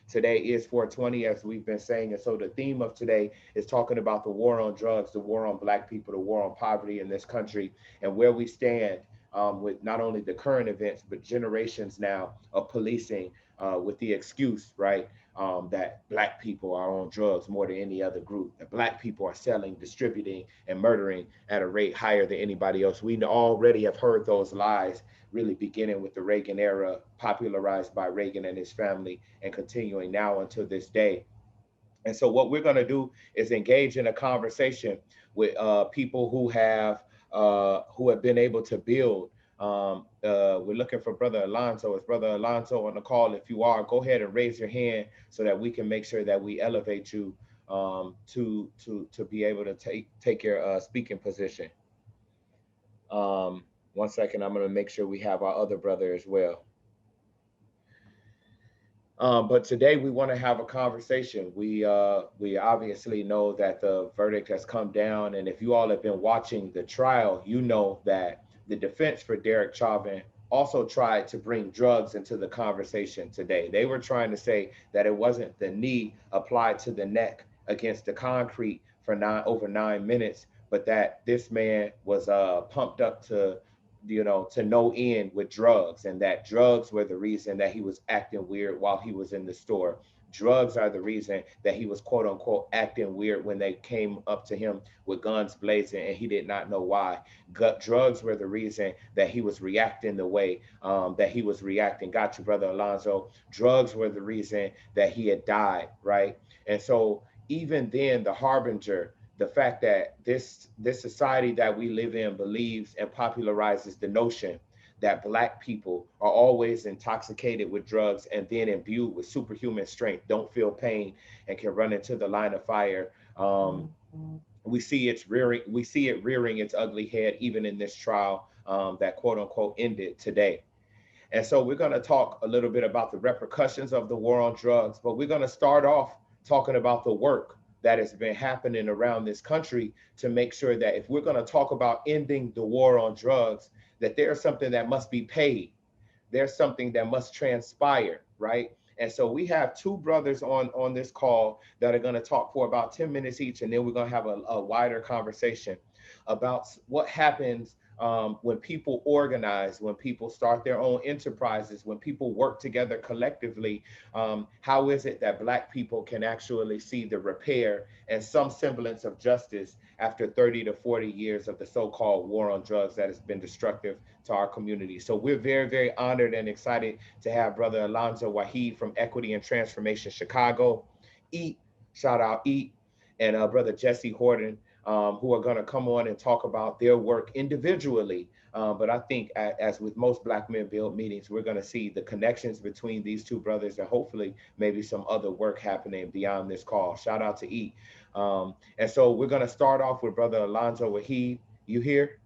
Today is 420, as we've been saying. And so the theme of today is talking about the war on drugs, the war on Black people, the war on poverty in this country, and where we stand with not only the current events, but generations now of policing with the excuse, right? That Black people are on drugs more than any other group, that Black people are selling, distributing, and murdering at a rate higher than anybody else. We already have heard those lies, really beginning with the Reagan era, popularized by Reagan and his family, and continuing now until this day. And so, what we're going to do is engage in a conversation with people who have been able to build. We're looking for Brother Alonzo. Is Brother Alonzo on the call? If you are, go ahead and raise your hand so that we can make sure that we elevate you to be able to take your speaking position. One second, I'm going to make sure we have our other brother as well. But today we want to have a conversation. We obviously know that the verdict has come down, and if you all have been watching the trial, you know that the defense for Derek Chauvin also tried to bring drugs into the conversation today. They were trying to say that it wasn't the knee applied to the neck against the concrete for over 9 minutes, but that this man was pumped up to to no end with drugs, and that drugs were the reason that he was acting weird while he was in the store. Drugs are the reason that he was quote unquote acting weird when they came up to him with guns blazing and he did not know why. Drugs were the reason that he was reacting the way that he was reacting. Got you, Brother Alonzo. Drugs were the reason that he had died, right? And so even then, the harbinger, the fact that this society that we live in believes and popularizes the notion that Black people are always intoxicated with drugs and then imbued with superhuman strength, don't feel pain, and can run into the line of fire. We see it rearing its ugly head even in this trial that quote unquote ended today. And so we're going to talk a little bit about the repercussions of the war on drugs, but we're going to start off talking about the work that has been happening around this country to make sure that if we're going to talk about ending the war on drugs, that there's something that must be paid. There's something that must transpire, right? And so we have two brothers on this call that are going to talk for about 10 minutes each, and then we're going to have a wider conversation about what happens when people organize, when people start their own enterprises, when people work together collectively. How is it that Black people can actually see the repair and some semblance of justice after 30 to 40 years of the so-called war on drugs that has been destructive to our community? So we're very, very honored and excited to have Brother Alonzo Waheed from Equity and Transformation Chicago, E.A.T, shout out E.A.T, and Brother Jesse Horton, who are going to come on and talk about their work individually. But I think, as with most Black Men Build meetings, we're going to see the connections between these two brothers and hopefully maybe some other work happening beyond this call. Shout out to E. And so we're going to start off with Brother Alonzo Waheed. You here?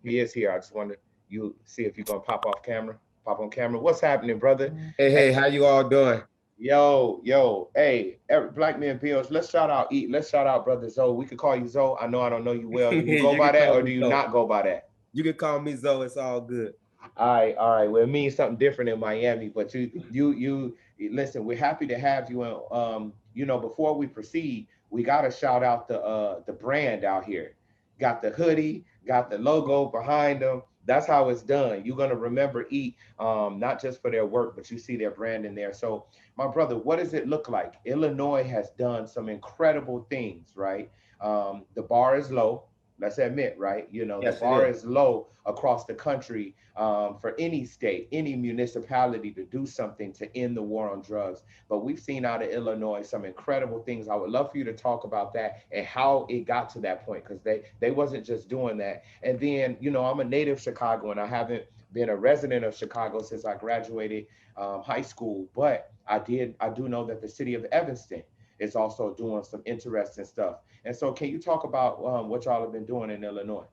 He is here. I just wanted you see if you're going to pop on camera. What's happening, brother? Hey, how you all doing? Yo, hey, Black Men Bills, let's shout out let's shout out Brother Zoe. We could call you Zoe. I know I don't know you well. Do you go by that or do you not go by that? You can call me Zoe. It's all good. All right. Well, it means something different in Miami, but you listen, we're happy to have you. And before we proceed, we gotta shout out the brand out here. Got the hoodie, got the logo behind them. That's how it's done. You're gonna remember Eat, not just for their work, but you see their brand in there. So, my brother, what does it look like? Illinois has done some incredible things, right? The bar is low. Let's admit, right? The Yes, it bar is. is low across the country for any state, any municipality to do something to end the war on drugs. But we've seen out of Illinois some incredible things. I would love for you to talk about that and how it got to that point, because they wasn't just doing that. And then, I'm a native Chicago, and I haven't been a resident of Chicago since I graduated high school, but I do know that the city of Evanston is also doing some interesting stuff. And so, can you talk about what y'all have been doing in Illinois?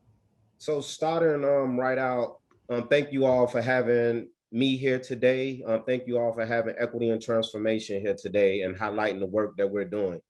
So starting right out, thank you all for having me here today. Thank you all for having Equity and Transformation here today and highlighting the work that we're doing.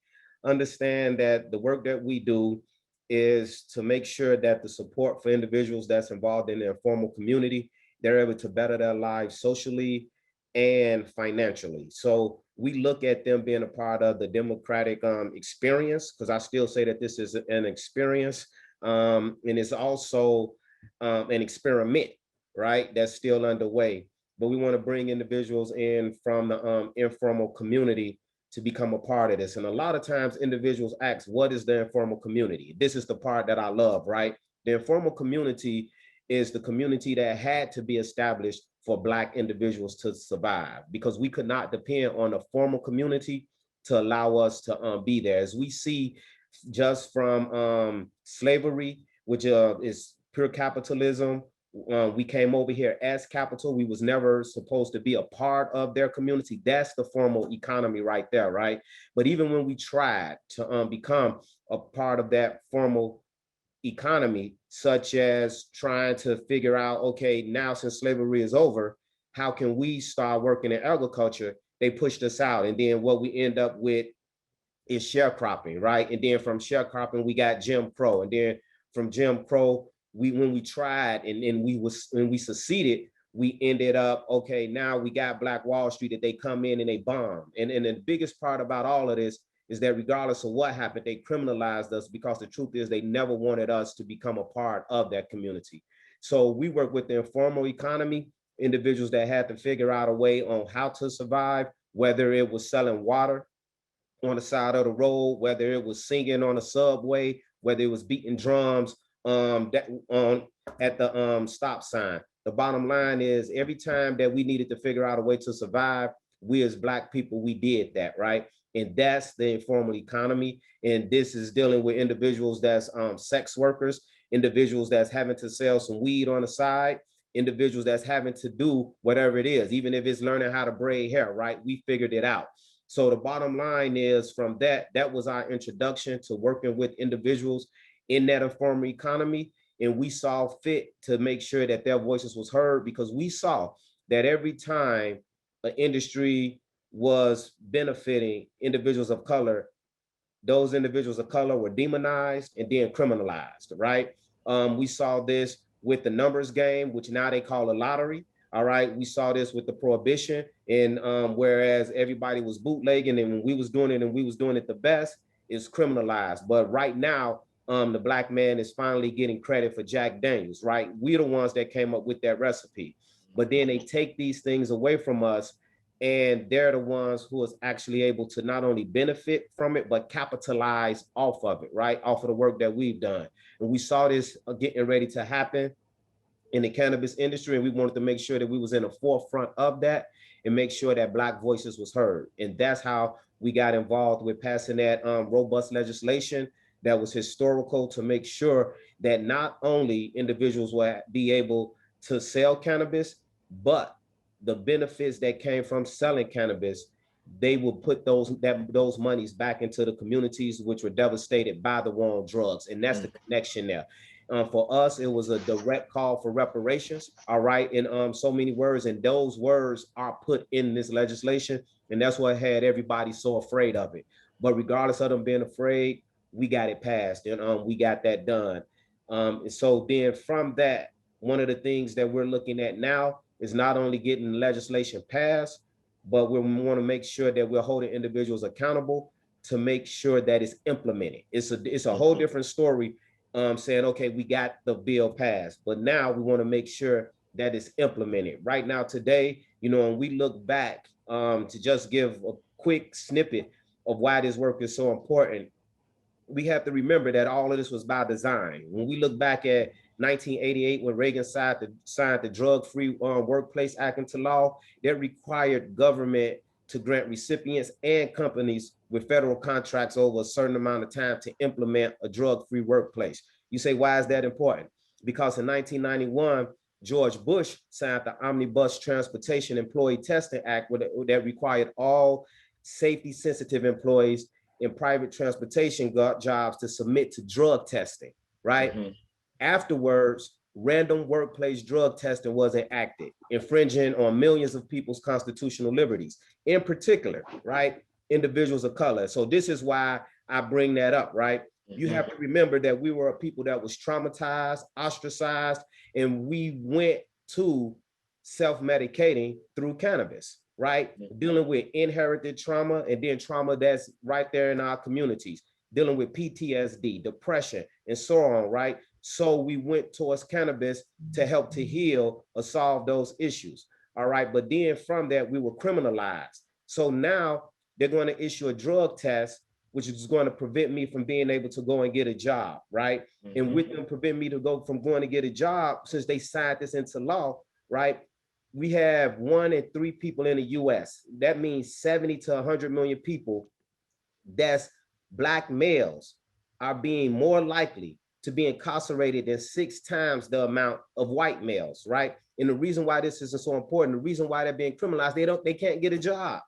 Understand that the work that we do is to make sure that the support for individuals that's involved in the informal community, they're able to better their lives socially, and financially. So we look at them being a part of the democratic experience, because I still say that this is an experience, and it's also an experiment, right? That's still underway. But we want to bring individuals in from the informal community to become a part of this. And a lot of times individuals ask, what is the informal community? This is the part that I love, right? The informal community is the community that had to be established for Black individuals to survive, because we could not depend on a formal community to allow us to be there. As we see just from slavery, which is pure capitalism. We came over here as capital. We was never supposed to be a part of their community. That's the formal economy right there, right? But even when we tried to become a part of that formal economy, such as trying to figure out, okay, now since slavery is over, how can we start working in agriculture? They pushed us out. And then what we end up with is sharecropping, right? And then from sharecropping, we got Jim Crow. And then from Jim Crow, when we tried and when we succeeded, we ended up, okay, now we got Black Wall Street, that they come in and they bomb. And the biggest part about all of this is that regardless of what happened, they criminalized us, because the truth is they never wanted us to become a part of that community. So we work with the informal economy, individuals that had to figure out a way on how to survive, whether it was selling water on the side of the road, whether it was singing on the subway, whether it was beating drums that on at the stop sign. The bottom line is, every time that we needed to figure out a way to survive, we as Black people, we did that, right? And that's the informal economy. And this is dealing with individuals that's sex workers, individuals that's having to sell some weed on the side, individuals that's having to do whatever it is, even if it's learning how to braid hair, right? We figured it out. So the bottom line is, from that was our introduction to working with individuals in that informal economy. And we saw fit to make sure that their voices was heard, because we saw that every time an industry was benefiting individuals of color, those individuals of color were demonized and then criminalized, right? We saw this with the numbers game, which now they call a lottery. All right, we saw this with the prohibition, and whereas everybody was bootlegging, and when we was doing it and we was doing it the best, it's criminalized. But right now, the Black man is finally getting credit for Jack Daniels, right? We're the ones that came up with that recipe. But then they take these things away from us, and they're the ones who is actually able to not only benefit from it, but capitalize off of it, right? Off of the work that we've done. And we saw this getting ready to happen in the cannabis industry, and we wanted to make sure that we was in the forefront of that and make sure that Black voices was heard. And that's how we got involved with passing that robust legislation that was historical, to make sure that not only individuals will be able to sell cannabis, but the benefits that came from selling cannabis, they will put those monies back into the communities which were devastated by the war on drugs. And that's the connection there. For us, it was a direct call for reparations, all right, in so many words, and those words are put in this legislation, and that's what had everybody so afraid of it. But regardless of them being afraid, we got it passed, and we got that done. And so then from that, one of the things that we're looking at now is not only getting legislation passed, but we want to make sure that we're holding individuals accountable to make sure that it's implemented. It's a whole different story, saying, okay, we got the bill passed, but now we want to make sure that it's implemented. Right now, today, when we look back, to just give a quick snippet of why this work is so important, we have to remember that all of this was by design. When we look back at 1988, when Reagan signed the Drug-Free Workplace Act into law, that required government to grant recipients and companies with federal contracts over a certain amount of time to implement a drug-free workplace. You say, why is that important? Because in 1991, George Bush signed the Omnibus Transportation Employee Testing Act that required all safety-sensitive employees in private transportation jobs to submit to drug testing, right? Afterwards, random workplace drug testing was enacted, infringing on millions of people's constitutional liberties, in particular, right? Individuals of color. So this is why I bring that up, right? You have to remember that we were a people that was traumatized, ostracized, and we went to self-medicating through cannabis, right? Dealing with inherited trauma and then trauma that's right there in our communities, dealing with PTSD, depression, and so on, right? So we went towards cannabis to help to heal or solve those issues, all right? But then from that, we were criminalized. So now they're going to issue a drug test, which is going to prevent me from being able to go and get a job, right? And with them prevent me to go from going to get a job, since they signed this into law, right? We have 1 in 3 people in the US. That means 70 to 100 million people that's Black males are being more likely to be incarcerated than 6 times the amount of white males, right? And the reason why this is so important, the reason why they're being criminalized, they can't get a job.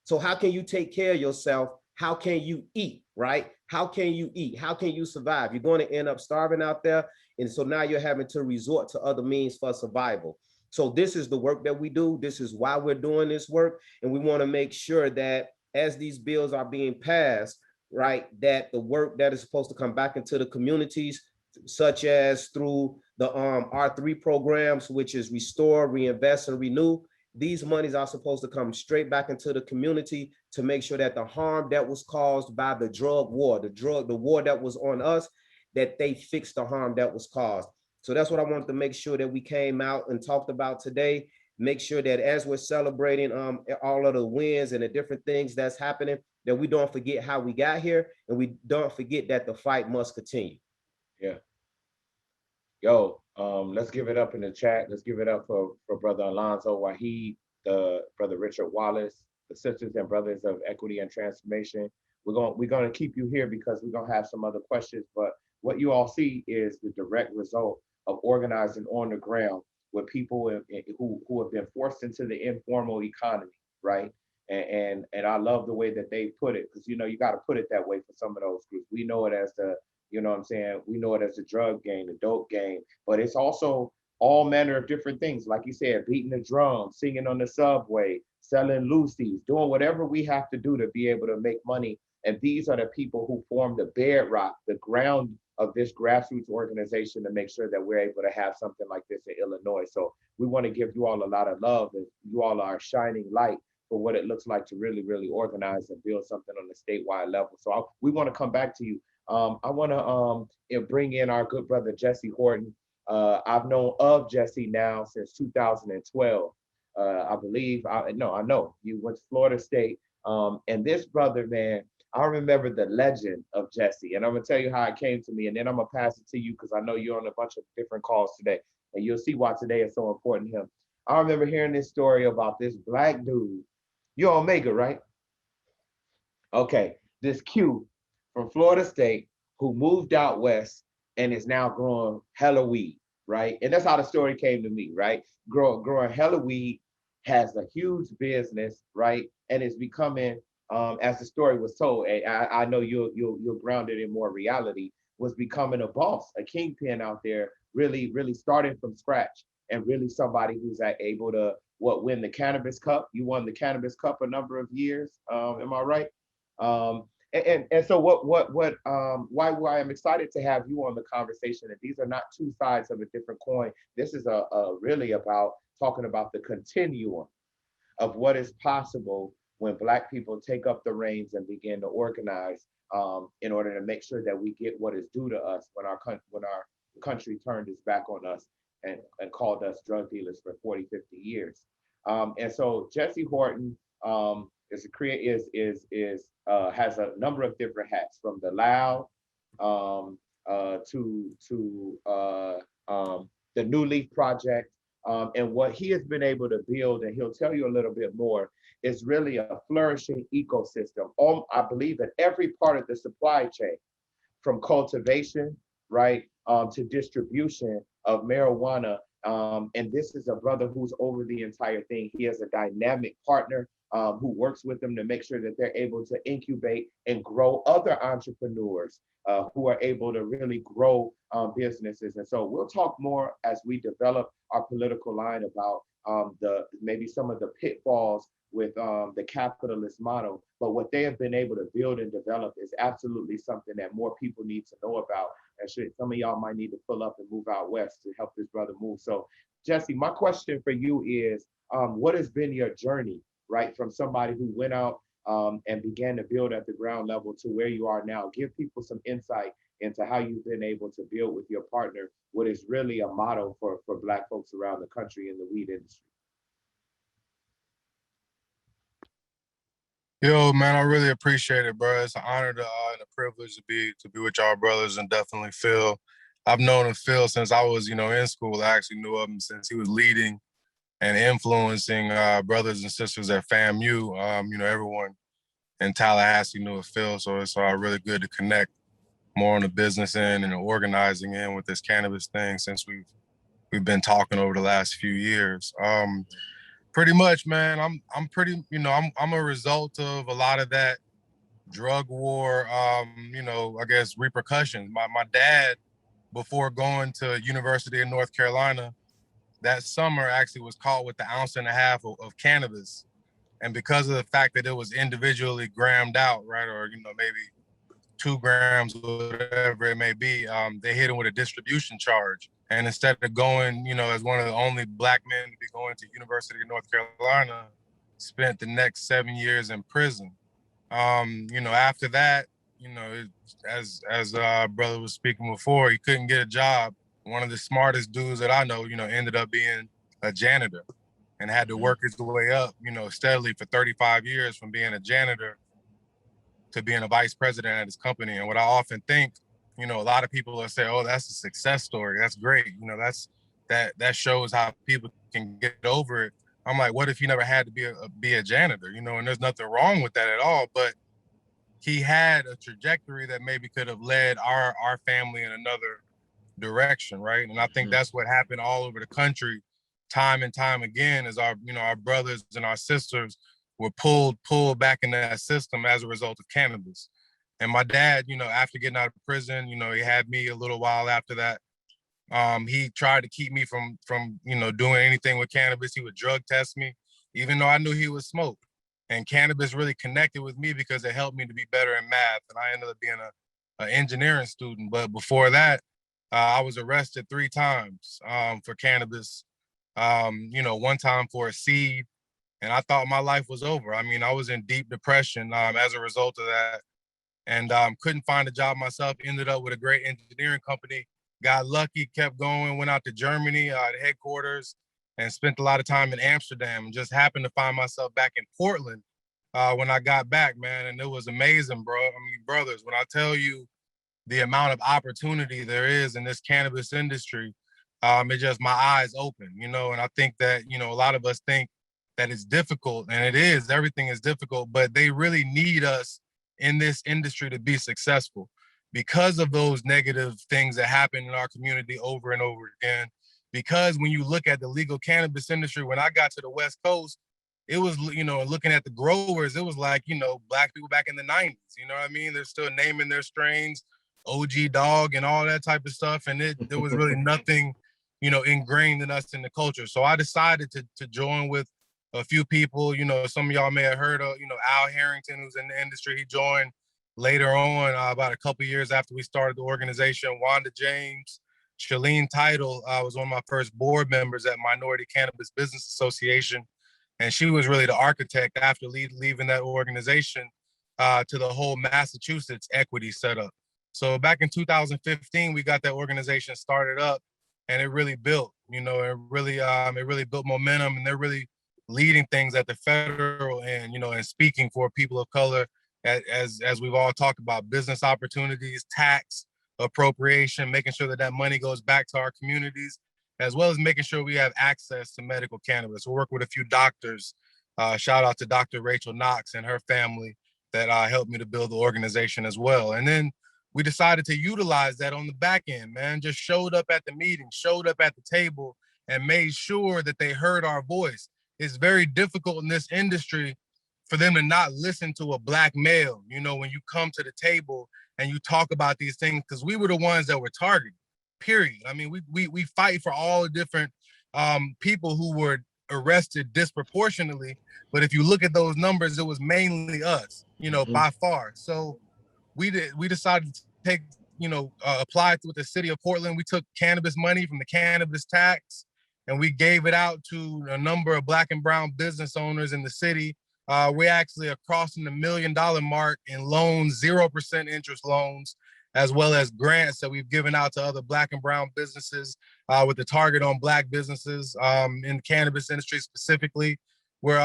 So how can you take care of yourself? How can you eat, right? How can you eat? How can you survive? You're going to end up starving out there. And so now you're having to resort to other means for survival. So this is the work that we do. This is why we're doing this work. And we want to make sure that as these bills are being passed, right, that the work that is supposed to come back into the communities, such as through the R3 programs, which is restore, reinvest, and renew, these monies are supposed to come straight back into the community to make sure that the harm that was caused by the drug war, the war that was on us, that they fix the harm that was caused. So that's what I wanted to make sure that we came out and talked about today. Make sure that as we're celebrating all of the wins and the different things that's happening, that we don't forget how we got here, and we don't forget that the fight must continue. Yeah. Yo, let's give it up in the chat. Let's give it up for Brother Alonzo Waheed, the Brother Richard Wallace, the sisters and brothers of Equity and Transformation. We're gonna keep you here because we're gonna have some other questions. But what you all see is the direct result of organizing on the ground with people who have been forced into the informal economy, right? And I love the way that they put it, because you got to put it that way for some of those groups. We know it as the what I'm saying? We know it as the drug game, the dope game, but it's also all manner of different things. Like you said, beating the drum, singing on the subway, selling Lucy's, doing whatever we have to do to be able to make money. And these are the people who form the bedrock, the ground of this grassroots organization to make sure that we're able to have something like this in Illinois. So we want to give you all a lot of love, and you all are a shining light for what it looks like to really, really organize and build something on the statewide level. So we want to come back to you. I want to bring in our good brother, Jesse Horton. I've known of Jesse now since 2012. I believe, I know you went to Florida State. And this brother, man, I remember the legend of Jesse. And I'm going to tell you how it came to me. And then I'm going to pass it to you because I know you're on a bunch of different calls today. And you'll see why today is so important to him. I remember hearing this story about this Black dude. You're Omega, right? Okay. This Q from Florida State who moved out west and is now growing hella weed, right? And that's how the story came to me, right? Growing hella weed, has a huge business, right? And is becoming, as the story was told, I know you'll ground it in more reality, was becoming a boss, a kingpin out there, really, really starting from scratch, and really somebody who's able to win the Cannabis Cup. You won the Cannabis Cup a number of years, am I right? Um, and so why I'm excited to have you on the conversation, and these are not two sides of a different coin. This is a really about talking about the continuum of what is possible when Black people take up the reins and begin to organize, in order to make sure that we get what is due to us when our country turned its back on us and called us drug dealers for 40, 50 years. And so Jesse Horton, has a number of different hats, from the Loud, to the New Leaf Project, and what he has been able to build, and he'll tell you a little bit more, is really a flourishing ecosystem. I believe in every part of the supply chain, from cultivation, right, to distribution of marijuana. And this is a brother who's over the entire thing. He has a dynamic partner, who works with them to make sure that they're able to incubate and grow other entrepreneurs, who are able to really grow businesses. And so we'll talk more as we develop our political line about maybe some of the pitfalls with the capitalist model. But what they have been able to build and develop is absolutely something that more people need to know about. And shit, some of y'all might need to pull up and move out west to help this brother move. So, Jesse, my question for you is, what has been your journey, right, from somebody who went out and began to build at the ground level to where you are now? Give people some insight into how you've been able to build with your partner what is really a model for Black folks around the country in the weed industry. Yo, man, I really appreciate it, bro. It's an honor and a privilege to be with y'all brothers, and definitely Phil. I've known Phil since I was, in school. I actually knew of him since he was leading and influencing brothers and sisters at FAMU. Everyone in Tallahassee knew of Phil, so it's really good to connect more on the business end and the organizing end with this cannabis thing since we've been talking over the last few years. Pretty much, man. I'm pretty, I'm a result of a lot of that drug war, I guess repercussions. My dad, before going to University of North Carolina, that summer actually was caught with 1.5 ounces of cannabis. And because of the fact that it was individually grammed out, right, or, maybe 2 grams, whatever it may be, they hit him with a distribution charge. And instead of going, as one of the only Black men to be going to University of North Carolina, spent the next 7 years in prison. After that, as brother was speaking before, he couldn't get a job. One of the smartest dudes that I know, ended up being a janitor and had to work his way up, steadily for 35 years from being a janitor to being a vice president at his company. And what I often think, a lot of people will say, "Oh, that's a success story. That's great. That shows how people can get over it." I'm like, what if he never had to be a janitor? And there's nothing wrong with that at all. But he had a trajectory that maybe could have led our family in another direction, right? And I think that's what happened all over the country, time and time again, is our brothers and our sisters were pulled back into that system as a result of cannabis. And my dad, after getting out of prison, he had me a little while after that. He tried to keep me from doing anything with cannabis. He would drug test me, even though I knew he would smoke. And cannabis really connected with me because it helped me to be better in math. And I ended up being an engineering student. But before that, I was arrested 3 times for cannabis. One time for a seed, and I thought my life was over. I mean, I was in deep depression as a result of that, and couldn't find a job myself. Ended up with a great engineering company. Got lucky, kept going, went out to Germany, the headquarters, and spent a lot of time in Amsterdam, and just happened to find myself back in Portland when I got back, man. And it was amazing, bro. I mean, brothers, when I tell you the amount of opportunity there is in this cannabis industry, it just, my eyes open, and I think that, a lot of us think that it's difficult, and it is, everything is difficult, but they really need us in this industry to be successful because of those negative things that happen in our community over and over again. Because when you look at the legal cannabis industry, when I got to the West Coast, it was, looking at the growers, it was like, Black people back in the 90s, you know what I mean? They're still naming their strains OG Dog and all that type of stuff. And there was really nothing, ingrained in us in the culture. So I decided to join with a few people. Some of y'all may have heard of, Al Harrington, who's in the industry. He joined later on, about a couple years after we started the organization. Wanda James, Shalene Title was one of my first board members at Minority Cannabis Business Association. And she was really the architect after leaving that organization to the whole Massachusetts equity setup. So back in 2015, we got that organization started up, and it really built, it really built momentum, and they're really leading things at the federal end, and speaking for people of color, as we've all talked about, business opportunities, tax appropriation, making sure that money goes back to our communities, as well as making sure we have access to medical cannabis. We'll work with a few doctors. Shout out to Dr. Rachel Knox and her family that helped me to build the organization as well. And then we decided to utilize that on the back end, man. Just showed up at the meeting, showed up at the table, and made sure that they heard our voice. It's very difficult in this industry for them to not listen to a Black male, when you come to the table and you talk about these things, because we were the ones that were targeted, period. I mean, we fight for all the different people who were arrested disproportionately. But if you look at those numbers, it was mainly us, by far. So we decided to take applied with the city of Portland. We took cannabis money from the cannabis tax and we gave it out to a number of Black and brown business owners in the city. We actually are crossing the $1 million mark in loans, 0% interest loans, as well as grants that we've given out to other Black and brown businesses with the target on Black businesses in the cannabis industry specifically. We're,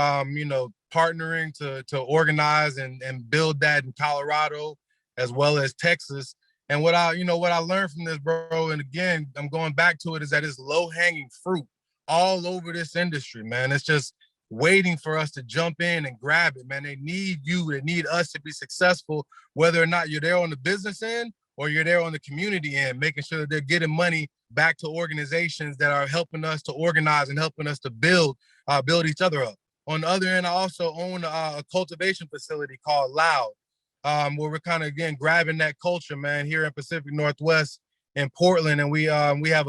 partnering to organize and build that in Colorado as well as Texas. And what I learned from this, bro, and again, I'm going back to it, is that it's low-hanging fruit all over this industry, man. It's just waiting for us to jump in and grab it, man. They need you, they need us to be successful, whether or not you're there on the business end or you're there on the community end, making sure that they're getting money back to organizations that are helping us to organize and helping us to build each other up. On the other end, I also own a cultivation facility called Loud, where we're kind of, again, grabbing that culture, man, here in Pacific Northwest in Portland. And we have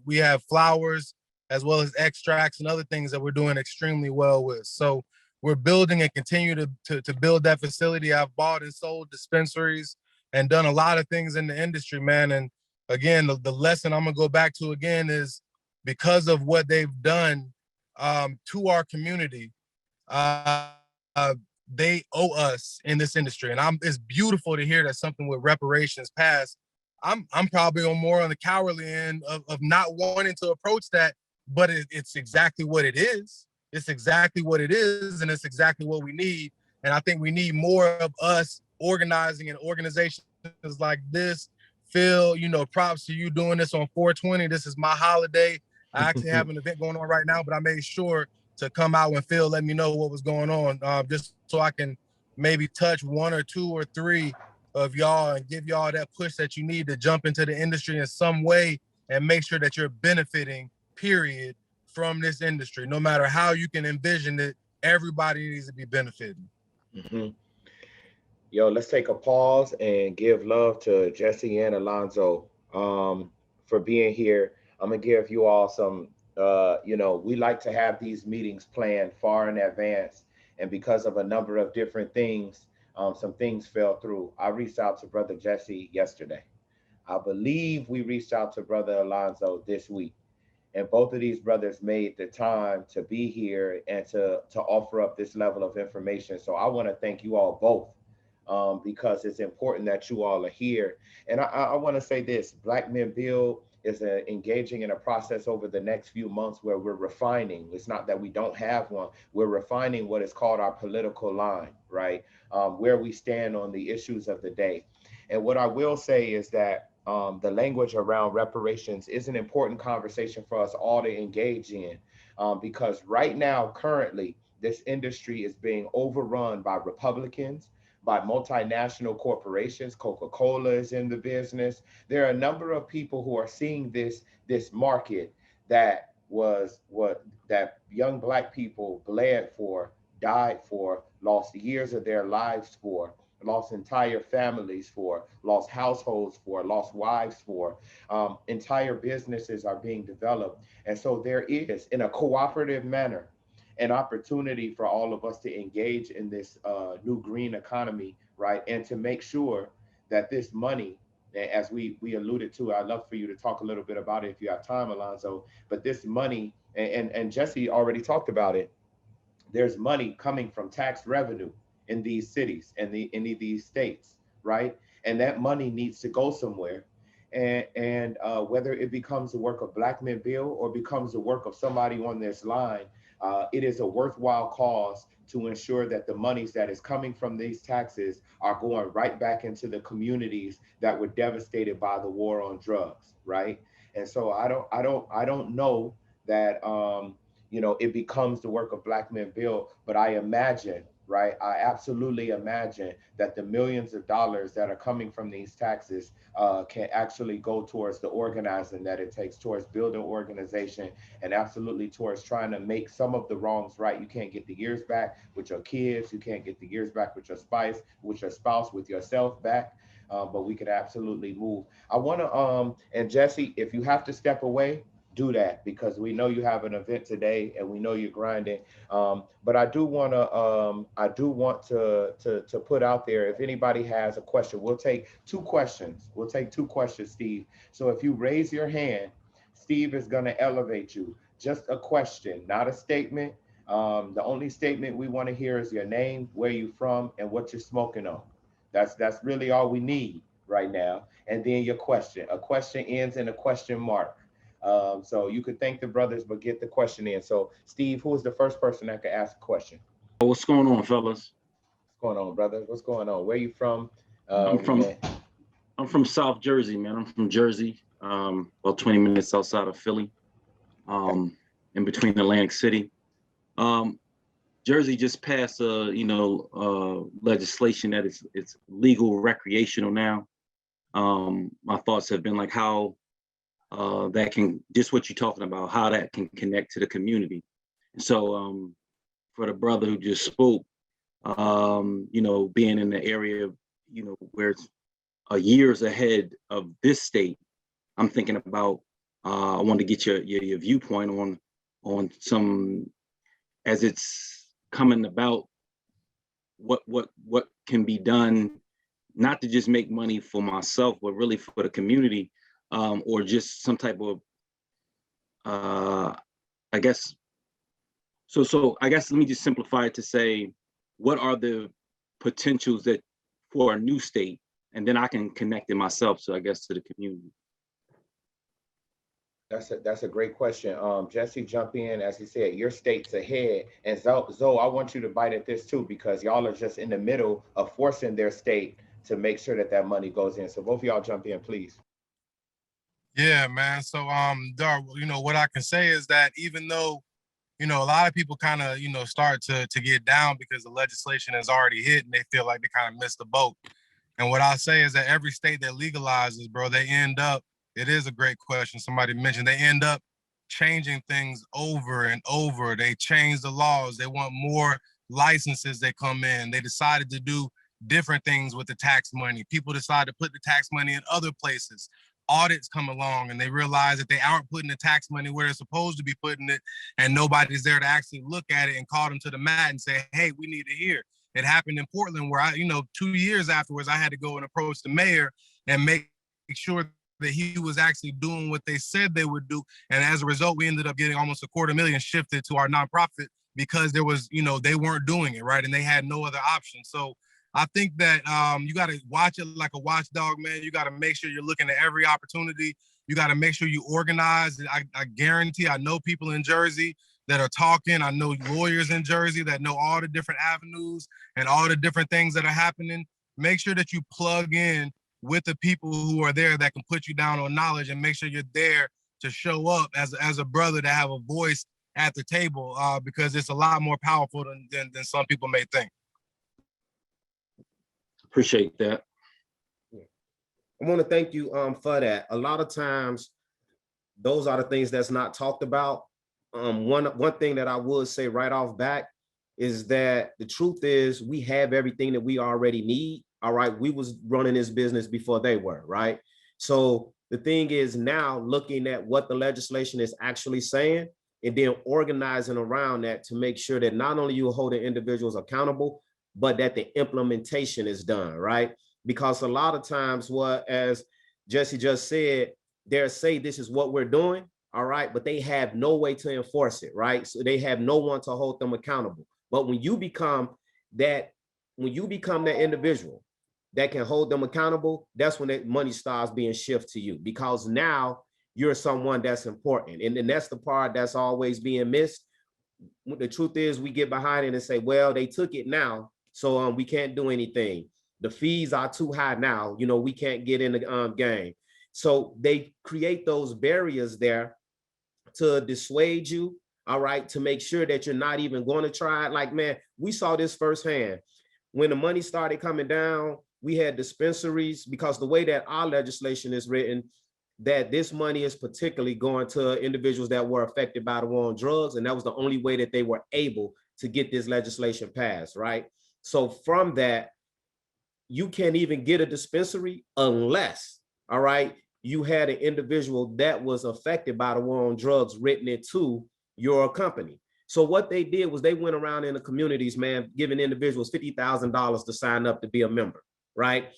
we have flowers as well as extracts and other things that we're doing extremely well with. So we're building and continue to build that facility. I've bought and sold dispensaries and done a lot of things in the industry, man. And again, the lesson I'm gonna go back to again is because of what they've done to our community, they owe us in this industry. And it's beautiful to hear that something with reparations passed. I'm probably more on the cowardly end of not wanting to approach that, but it's exactly what it is. It's exactly what it is, and it's exactly what we need. And I think we need more of us organizing in organizations like this. Phil, props to you doing this on 420. This is my holiday. I actually have an event going on right now, but I made sure to come out when Phil let me know what was going on, just so I can maybe touch one or two or three of y'all and give y'all that push that you need to jump into the industry in some way and make sure that you're benefiting, period, from this industry. No matter how you can envision it, everybody needs to be benefiting. Mm-hmm. Yo, let's take a pause and give love to Jesse and Alonzo for being here. I'm gonna give you all some, we like to have these meetings planned far in advance. And because of a number of different things, some things fell through. I reached out to Brother Jesse yesterday. I believe we reached out to Brother Alonzo this week. And both of these brothers made the time to be here and to offer up this level of information. So I want to thank you all both, because it's important that you all are here. And I want to say this: Black Men Build is engaging in a process over the next few months where we're refining. It's not that we don't have one. We're refining what is called our political line, right? Where we stand on the issues of the day. And what I will say is that the language around reparations is an important conversation for us all to engage in, because right now, currently, this industry is being overrun by Republicans, by multinational corporations. Coca-Cola is in the business. There are a number of people who are seeing this market that was that young Black people bled for, died for, lost years of their lives for, lost entire families for, lost households for, lost wives for. Entire businesses are being developed. And so there is, in a cooperative manner, an opportunity for all of us to engage in this new green economy, right? And to make sure that this money, as we alluded to, I'd love for you to talk a little bit about it if you have time, Alonzo, but this money, and Jesse already talked about it, there's money coming from tax revenue in these cities and in these states, right? And that money needs to go somewhere. And whether it becomes the work of Black Men Build or becomes the work of somebody on this line, it is a worthwhile cause to ensure that the monies that is coming from these taxes are going right back into the communities that were devastated by the war on drugs, right? And so I don't know that it becomes the work of Black Men Build, but I imagine, right? I absolutely imagine that the millions of dollars that are coming from these taxes can actually go towards the organizing that it takes, towards building organization, and absolutely towards trying to make some of the wrongs right. You can't get the years back with your kids. You can't get the years back with your spouse, with yourself back. But we could absolutely move. I want to, and Jesse, if you have to step away, do that, because we know you have an event today and we know you're grinding. But I do want to put out there, if anybody has a question, we'll take two questions. We'll take two questions, Steve. So if you raise your hand, Steve is going to elevate you. Just a question, not a statement. The only statement we want to hear is your name, where you from, and what you're smoking on. That's really all we need right now. And then your question. A question ends in a question mark. So you could thank the brothers, but get the question in. So Steve, who is the first person that could ask a question? What's going on, fellas? What's going on, brother? What's going on? Where you from? I'm from And I'm from South Jersey, man. I'm from Jersey, about 20 minutes outside of Philly, in between Atlantic City. Um, Jersey just passed legislation that it's legal recreational now. My thoughts have been like how that can, just what you're talking about, how that can connect to the community. So for the brother who just spoke, being in the area, where it's years ahead of this state, I'm thinking about, I wanted to get your viewpoint on some, as it's coming about, what can be done, not to just make money for myself, but really for the community, or just some type of, I guess. So I guess let me just simplify it to say, what are the potentials that for a new state, and then I can connect it myself, so I guess to the community. that's a great question. Jesse, jump in. As he said, your state's ahead. And Zoe, I want you to bite at this too, because y'all are just in the middle of forcing their state to make sure that that money goes in. So both of y'all jump in, please. Yeah, man. So, Dar, what I can say is that even though, a lot of people kind of, start to get down because the legislation has already hit and they feel like they kind of missed the boat. And what I say is that every state that legalizes, bro, they end up, it is a great question. Somebody mentioned they end up changing things over and over. They change the laws. They want more licenses that come in. They decided to do different things with the tax money. People decide to put the tax money in other places. Audits come along and they realize that they aren't putting the tax money where they're supposed to be putting it, and nobody's there to actually look at it and call them to the mat and say, hey, we need to hear. It happened in Portland where 2 years afterwards, I had to go and approach the mayor and make sure that he was actually doing what they said they would do. And as a result, we ended up getting almost $250,000 shifted to our nonprofit because there was, they weren't doing it, right? And they had no other option. So I think that you got to watch it like a watchdog, man. You got to make sure you're looking at every opportunity. You got to make sure you organize. I guarantee, I know people in Jersey that are talking. I know lawyers in Jersey that know all the different avenues and all the different things that are happening. Make sure that you plug in with the people who are there that can put you down on knowledge, and make sure you're there to show up as a brother, to have a voice at the table, because it's a lot more powerful than some people may think. Appreciate that. I want to thank you for that. A lot of times, those are the things that's not talked about. One thing that I would say right off back is that the truth is we have everything that we already need. All right, we was running this business before they were, right? So the thing is now looking at what the legislation is actually saying, and then organizing around that to make sure that not only you holding individuals accountable, but that the implementation is done, right? Because a lot of times, what, as Jesse just said, they'll say this is what we're doing, all right, but they have no way to enforce it, right? So they have no one to hold them accountable. But when you become that individual that can hold them accountable, that's when that money starts being shifted to you, because now you're someone that's important. And that's the part that's always being missed. The truth is we get behind it and say, well, they took it now, so we can't do anything. The fees are too high now, we can't get in the game. So they create those barriers there to dissuade you, all right, to make sure that you're not even going to try it. Like, man, we saw this firsthand. When the money started coming down, we had dispensaries, because the way that our legislation is written, that this money is particularly going to individuals that were affected by the war on drugs. And that was the only way that they were able to get this legislation passed, right? So from that, you can't even get a dispensary unless, all right, you had an individual that was affected by the war on drugs written into your company. So what they did was they went around in the communities, man, giving individuals $50,000 to sign up to be a member, right,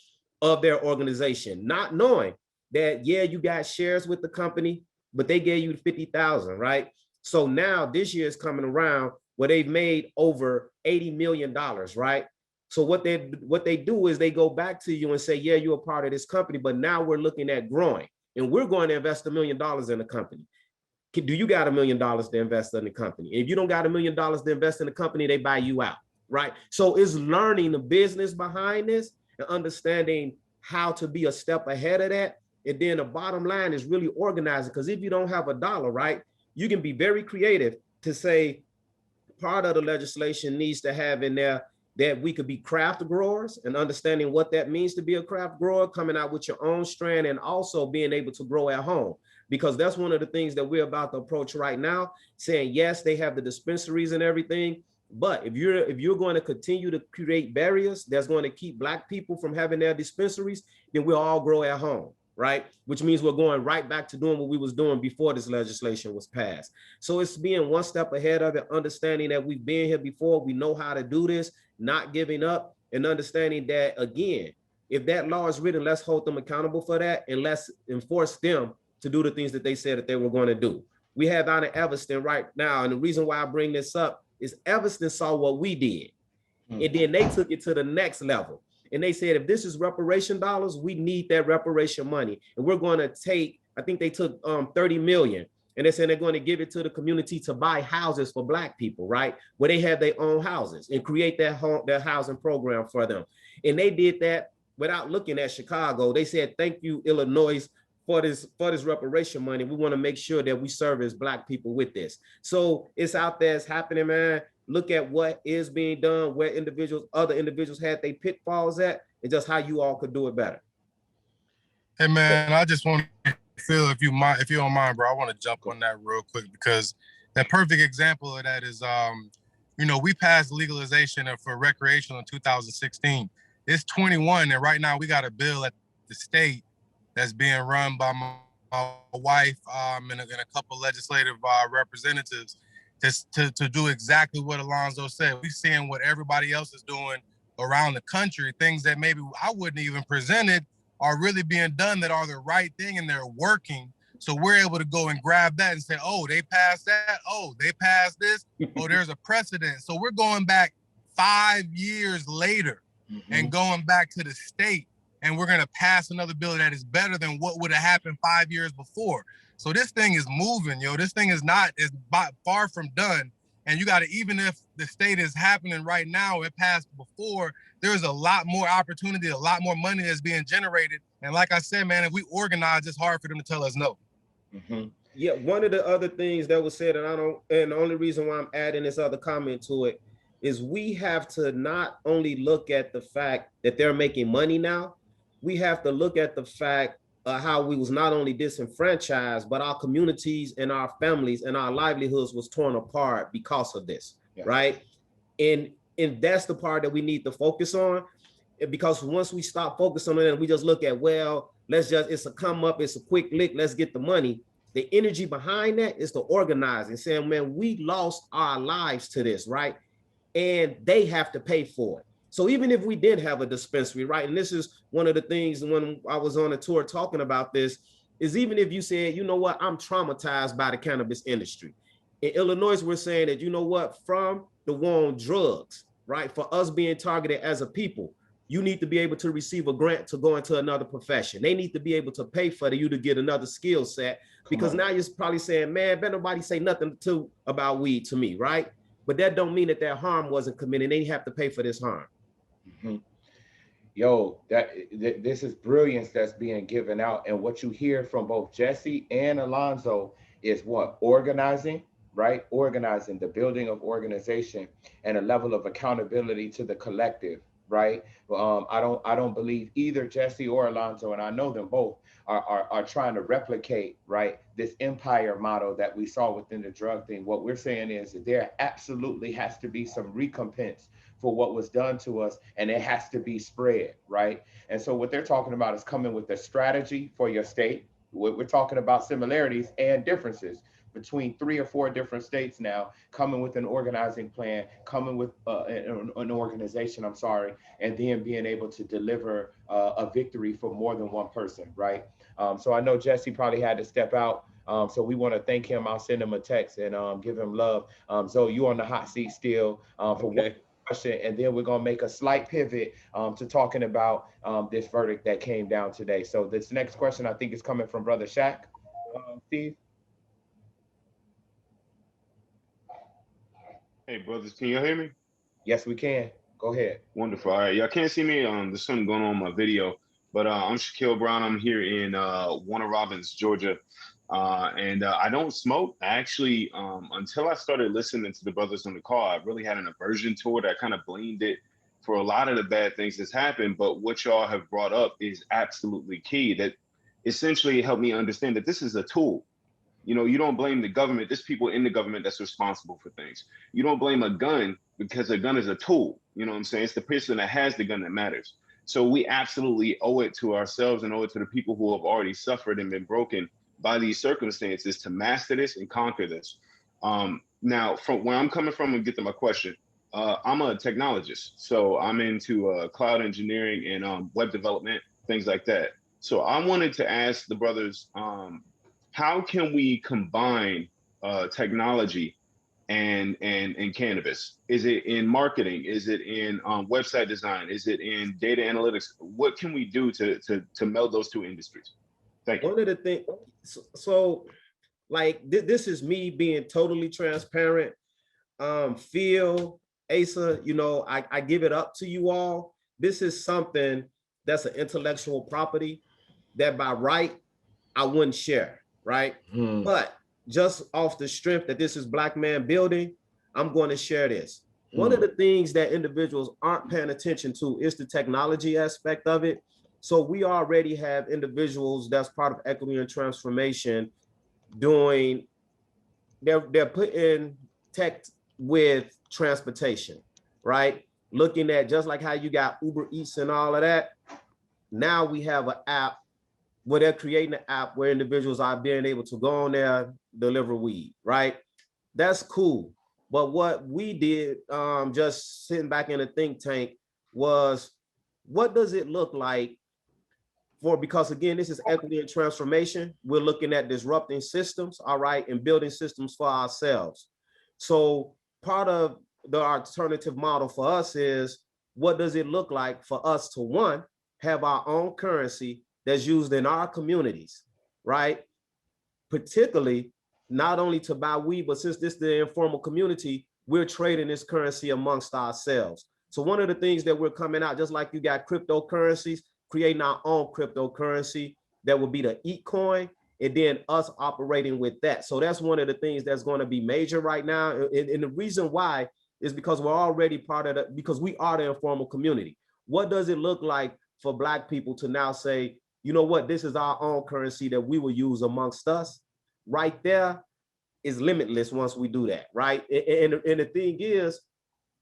of their organization, not knowing that, yeah, you got shares with the company, but they gave you 50,000, right? So now this year is coming around where they've made over $80 million, right? So what they do is they go back to you and say, yeah, you're a part of this company, but now we're looking at growing and we're going to invest $1 million in the company. Do you got $1 million to invest in the company? If you don't got $1 million to invest in the company, they buy you out, right? So it's learning the business behind this and understanding how to be a step ahead of that. And then the bottom line is really organizing, because if you don't have a dollar, right, you can be very creative to say part of the legislation needs to have in there that we could be craft growers, and understanding what that means to be a craft grower, coming out with your own strand, and also being able to grow at home. Because that's one of the things that we're about to approach right now, saying, yes, they have the dispensaries and everything, but if you're going to continue to create barriers that's going to keep Black people from having their dispensaries, then we'll all grow at home, right? Which means we're going right back to doing what we was doing before this legislation was passed. So it's being one step ahead of it, understanding that we've been here before, we know how to do this, not giving up, and understanding that, again, if that law is written, let's hold them accountable for that, and let's enforce them to do the things that they said that they were going to do. We have out in Evanston right now, and the reason why I bring this up is Evanston saw what we did, and then they took it to the next level. And they said, if this is reparation dollars, we need that reparation money. And we're going to take, I think they took 30 million. And they said they're going to give it to the community to buy houses for Black people, right? Where they have their own houses, and create that housing program for them. And they did that without looking at Chicago. They said, thank you, Illinois, for this reparation money. We want to make sure that we service Black people with this. So it's out there, it's happening, man. Look at what is being done, where other individuals had their pitfalls at, and just how you all could do it better. Hey man, I just want to Phil, if you don't mind, bro, I want to jump on that real quick, because that perfect example of that is, we passed legalization for recreational in 2016. It's 21, and right now we got a bill at the state that's being run by my wife and a couple legislative representatives to do exactly what Alonzo said. We're seeing what everybody else is doing around the country, things that maybe I wouldn't even presented are really being done that are the right thing and they're working. So we're able to go and grab that and say, oh, they passed that. Oh, they passed this. Oh, there's a precedent. So we're going back 5 years later and going back to the state, and we're going to pass another bill that is better than what would have happened 5 years before. So this thing is moving, This thing is far from done. And you got to, even if the state is happening right now, it passed before, there's a lot more opportunity, a lot more money that's being generated. And like I said, man, if we organize, it's hard for them to tell us no. Yeah, one of the other things that was said, and the only reason why I'm adding this other comment to it is we have to not only look at the fact that they're making money now, we have to look at the fact how we was not only disenfranchised, but our communities and our families and our livelihoods was torn apart because of this, right? And that's the part that we need to focus on, because once we stop focusing on it and we just look at, well, it's a come up, it's a quick lick, let's get the money. The energy behind that is the organizing, saying, man, we lost our lives to this, right? And they have to pay for it. So even if we did have a dispensary, right? And this is one of the things when I was on a tour talking about this, is even if you said, you know what, I'm traumatized by the cannabis industry. In Illinois, we're saying that, you know what, from the war on drugs, right? For us being targeted as a people, you need to be able to receive a grant to go into another profession. They need to be able to pay for you to get another skill set, because now you're probably saying, man, better nobody say nothing about weed to me, right? But that don't mean that harm wasn't committed. They have to pay for this harm. Yo, this is brilliance that's being given out. And what you hear from both Jesse and Alonzo is what? Organizing, right? Organizing, the building of organization and a level of accountability to the collective, right? I don't believe either Jesse or Alonzo, and I know them both, are trying to replicate, right, this empire model that we saw within the drug thing. What we're saying is that there absolutely has to be some recompense for what was done to us, and it has to be spread, right? And so what they're talking about is coming with a strategy for your state, We're talking about similarities and differences between 3 or 4 different states now, coming with an organizing plan, coming with an organization, I'm sorry, and then being able to deliver a victory for more than one person, right? So I know Jesse probably had to step out. So we want to thank him. I'll send him a text and give him love. Zoe, you on the hot seat still for one Okay. question, and then we're gonna make a slight pivot to talking about this verdict that came down today. So this next question, I think, is coming from Brother Shaq. Steve. Hey, brothers, can you hear me? Yes, we can. Go ahead. Wonderful. All right, y'all can't see me. There's something going on in my video, but I'm Shaquille Brown. I'm here in Warner Robins, Georgia, and I don't smoke. I actually, until I started listening to the brothers on the call, I really had an aversion to it. I kind of blamed it for a lot of the bad things that's happened. But what y'all have brought up is absolutely key. That essentially helped me understand that this is a tool. You know, you don't blame the government. There's people in the government that's responsible for things. You don't blame a gun because a gun is a tool. You know what I'm saying? It's the person that has the gun that matters. So we absolutely owe it to ourselves and owe it to the people who have already suffered and been broken by these circumstances to master this and conquer this. Now, from where I'm coming from, and get to my question, I'm a technologist. So I'm into cloud engineering and web development, things like that. So I wanted to ask the brothers, how can we combine technology and cannabis? Is it in marketing? Is it in website design? Is it in data analytics? What can we do to meld those two industries? Thank you. One of the things, so like this is me being totally transparent. Phil, Asa, you know, I give it up to you all. This is something that's an intellectual property that by right I wouldn't share, right? But just off the strength that this is Black Man Building, I'm going to share this. One of the things that individuals aren't paying attention to is the technology aspect of it. So we already have individuals that's part of Equity and Transformation doing, they're putting tech with transportation, right? Looking at just like how you got Uber Eats and all of that. Now we have an app where they're creating an app where individuals are being able to go on there, deliver weed, right? That's cool. But what we did, just sitting back in a think tank, was what does it look like for, because again, this is equity and transformation. We're looking at disrupting systems, all right, and building systems for ourselves. So part of the alternative model for us is, what does it look like for us to, one, have our own currency that's used in our communities, right? Particularly, not only to buy weed, but since this is the informal community, we're trading this currency amongst ourselves. So one of the things that we're coming out, just like you got cryptocurrencies, creating our own cryptocurrency that will be the E.A.T coin, and then us operating with that. So that's one of the things that's going to be major right now. And the reason why is because we're already part of the, because we are the informal community. What does it look like for Black people to now say, you know what, this is our own currency that we will use amongst us? Right there is limitless once we do that, right? And the thing is,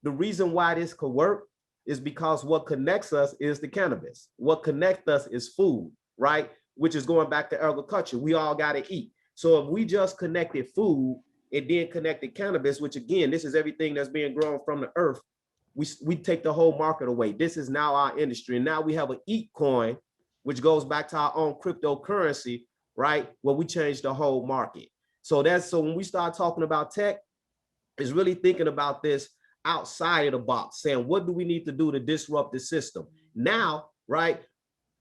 the reason why this could work is because what connects us is the cannabis. What connects us is food, right? Which is going back to agriculture. We all got to eat. So if we just connected food and then connected cannabis, which again, this is everything that's being grown from the earth, we take the whole market away. This is now our industry. And now we have an E.A.T coin, which goes back to our own cryptocurrency, right? Where we change the whole market. So when we start talking about tech, is really thinking about this outside of the box, saying, what do we need to do to disrupt the system? Now, right,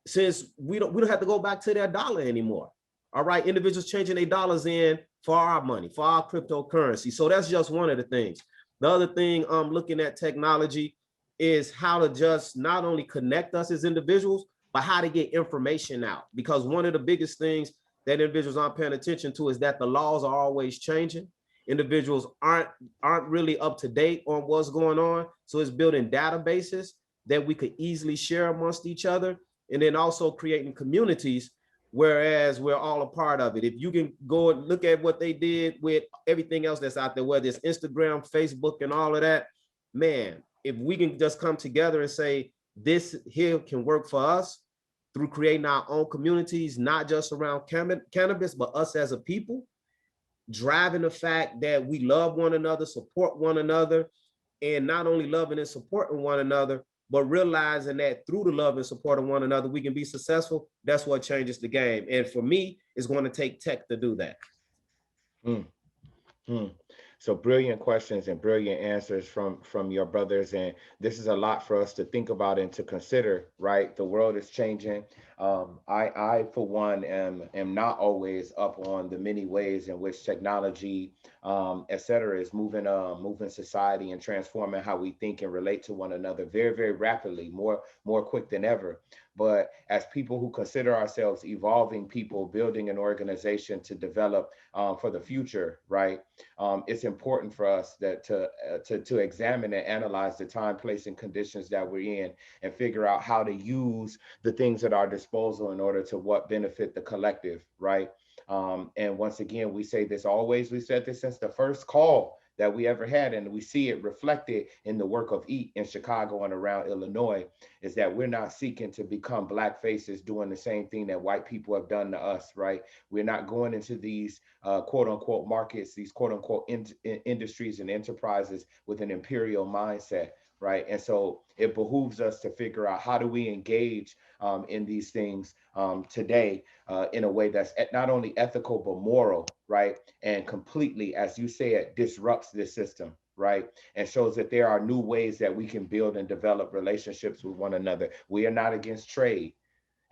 since we don't have to go back to their dollar anymore. All right, individuals changing their dollars in for our money, for our cryptocurrency. So that's just one of the things. The other thing I'm looking at technology is how to just not only connect us as individuals, but how to get information out. Because one of the biggest things that individuals aren't paying attention to is that the laws are always changing. Individuals aren't really up to date on what's going on. So it's building databases that we could easily share amongst each other, and then also creating communities, whereas we're all a part of it. If you can go and look at what they did with everything else that's out there, whether it's Instagram, Facebook, and all of that, man, if we can just come together and say, this here can work for us, through creating our own communities, not just around cannabis, but us as a people, driving the fact that we love one another, support one another, and not only loving and supporting one another, but realizing that through the love and support of one another, we can be successful. That's what changes the game. And for me, it's going to take tech to do that. Mm, mm. So brilliant questions and brilliant answers from your brothers, and this is a lot for us to think about and to consider. Right, the world is changing. I for one am not always up on the many ways in which technology, et cetera, is moving society and transforming how we think and relate to one another very, very rapidly, more quick than ever. But as people who consider ourselves evolving people, building an organization to develop for the future, right? It's important for us that to examine and analyze the time, place, and conditions that we're in, and figure out how to use the things at our disposal in order to what benefit the collective, right? And once again, we say this always. We said this since the first call that we ever had, and we see it reflected in the work of E.A.T in Chicago and around Illinois, is that we're not seeking to become black faces doing the same thing that white people have done to us, right? We're not going into these quote unquote markets, these quote unquote industries and enterprises with an imperial mindset, right? And so it behooves us to figure out how do we engage in these things today in a way that's not only ethical but moral, right? And completely, as you said, disrupts this system, right? And shows that there are new ways that we can build and develop relationships with one another. We are not against trade.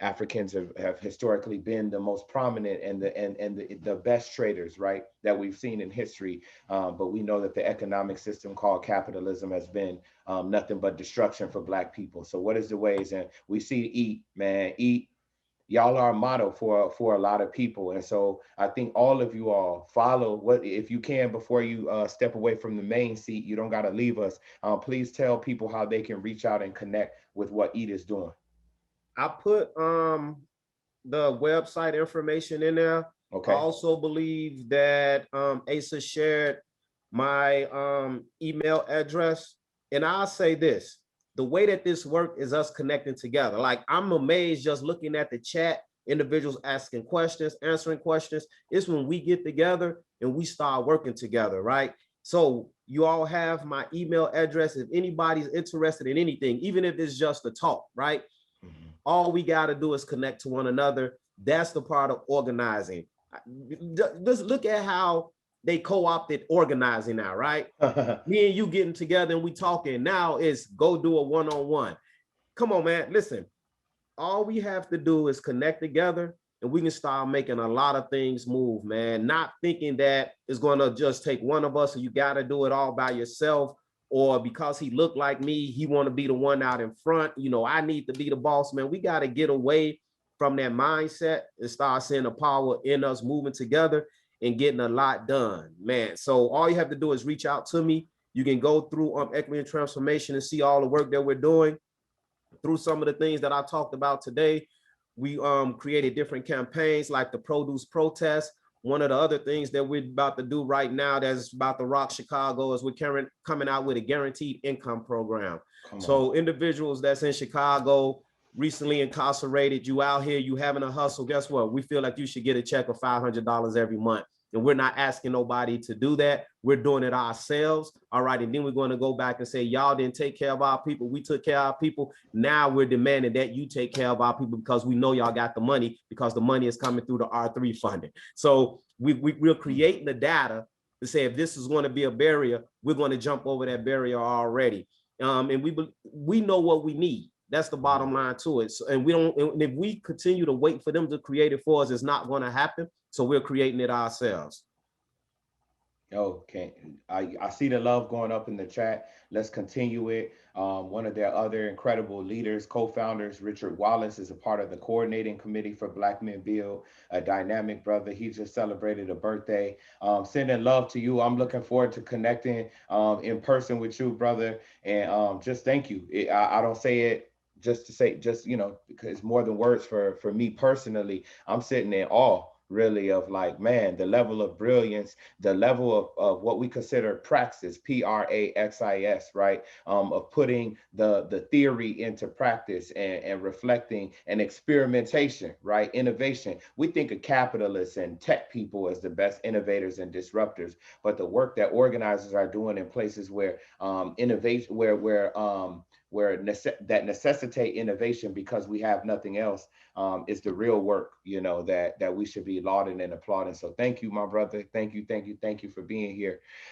Africans have historically been the most prominent and the best traders, right, that we've seen in history. But we know that the economic system called capitalism has been nothing but destruction for Black people. So what is the ways? And we see E.A.T, man, E.A.T, y'all are a model for a lot of people. And so I think all of you all follow what, if you can, before you step away from the main seat, you don't got to leave us. Please tell people how they can reach out and connect with what E.A.T is doing. I put the website information in there. Okay. I also believe that Asa shared my email address. And I'll say this, the way that this work is us connecting together. Like, I'm amazed just looking at the chat, individuals asking questions, answering questions. It's when we get together and we start working together, right? So you all have my email address. If anybody's interested in anything, even if it's just a talk, right? All we got to do is connect to one another. That's the part of organizing. Just look at how they co-opted organizing now, right? Me and you getting together and we talking. Now it's go do a one-on-one. Come on, man. Listen, all we have to do is connect together and we can start making a lot of things move, man. Not thinking that it's going to just take one of us and you got to do it all by yourself, or because he looked like me, he want to be the one out in front. You know, I need to be the boss, man. We got to get away from that mindset and start seeing the power in us moving together and getting a lot done, man. So all you have to do is reach out to me. You can go through Equity and Transformation and see all the work that we're doing. Through some of the things that I talked about today, we created different campaigns like the produce protest. One of the other things that we're about to do right now that's about to rock Chicago is we're coming out with a guaranteed income program. So individuals that's in Chicago, recently incarcerated, you out here, you having a hustle, guess what? We feel like you should get a check of $500 every month. And we're not asking nobody to do that. We're doing it ourselves. All right. And then we're going to go back and say, y'all didn't take care of our people. We took care of our people. Now we're demanding that you take care of our people because we know y'all got the money, because the money is coming through the R3 funding. So we're creating the data to say, if this is going to be a barrier, we're going to jump over that barrier already. And we know what we need. That's the bottom line to it. So, and if we continue to wait for them to create it for us, it's not going to happen. So we're creating it ourselves. Okay, I see the love going up in the chat. Let's continue it. One of their other incredible leaders, co-founders, Richard Wallace, is a part of the coordinating committee for Black Men Build, a dynamic brother. He just celebrated a birthday. Sending love to you. I'm looking forward to connecting in person with you, brother. And just thank you. I don't say it just to say, just, you know, because it's more than words for me personally. I'm sitting in awe really, of like, man, the level of brilliance, the level of what we consider praxis, praxis, right? Of putting the theory into practice and reflecting and experimentation, right? Innovation. We think of capitalists and tech people as the best innovators and disruptors, but the work that organizers are doing in places where innovation, that necessitate innovation because we have nothing else, is the real work, you know, that we should be lauding and applauding. So thank you, my brother. Thank you for being here.